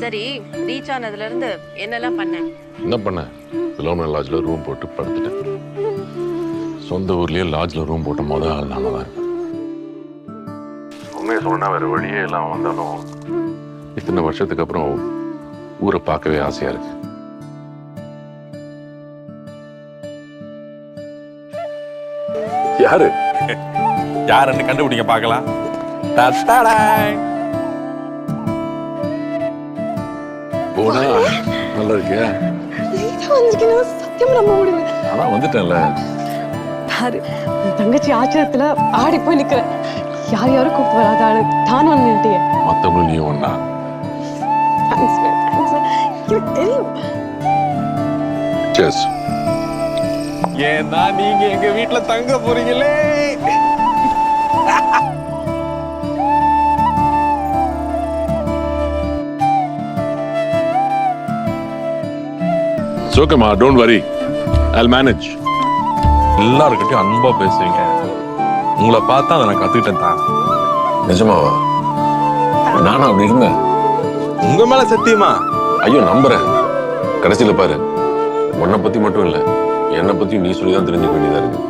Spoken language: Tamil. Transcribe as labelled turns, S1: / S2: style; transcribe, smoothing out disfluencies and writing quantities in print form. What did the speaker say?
S1: சரி, ரீச் ஆனதுல இருந்து என்னெல்லாம் பண்ண?
S2: என்ன பண்ண? பிலோமினா லாட்ஜில் ரூம் போட்டு படுத்துட்டேன். சொந்த ஊர்லயே லாட்ஜில் ரூம் போட்ட முதல் ஆள் நாம தான் இருப்பேன். உண்மையை சொன்னா வேற வழியே எல்லாம் வந்தாலும் இத்தனை வருஷத்துக்கு அப்புறம் ஊரை பார்க்கவே ஆசையா இருக்கு. யாரு
S3: யாருன்னு கண்டுபிடிக்க பார்க்கலாம்.
S2: போனா நல்லா இருக்கியா?
S4: சத்தியம் நம்ப முடியல.
S2: ஆனா வந்துட்டேன்ல.
S4: பாரு, உன் தங்கச்சி ஆச்சரியத்துல ஆடி போய் நிக்கிற. யார் யாரும் கூப்பிட்டு வராத ஆளு தான் வந்து நின்ட்டியே.
S2: மத்தவங்களும் நீ ஒன்னா.
S4: எனக்கு தெரியும்.
S2: Cheers.
S3: ஏன்னா நீங்க எங்க வீட்டுல தங்க போறீங்களே.
S2: It's okay, ma. Don't worry. I'll manage.
S3: எல்லாருக்கிட்டையும் அன்பா பேசுவீங்க. உங்களை பார்த்தா அதை நான் கத்துக்கிட்டேன் தான்.
S2: நிஜமாவா? நானும் அப்படி இருந்தேன்.
S3: உங்க மேல சத்தியமா?
S2: ஐயோ, நம்புறேன். கடைசியில பாரு, உன்னை பத்தி மட்டும் இல்ல, என்னை பத்தியும் நீ சொல்லிதான் தெரிஞ்சுக்க வேண்டியதா இருக்கு.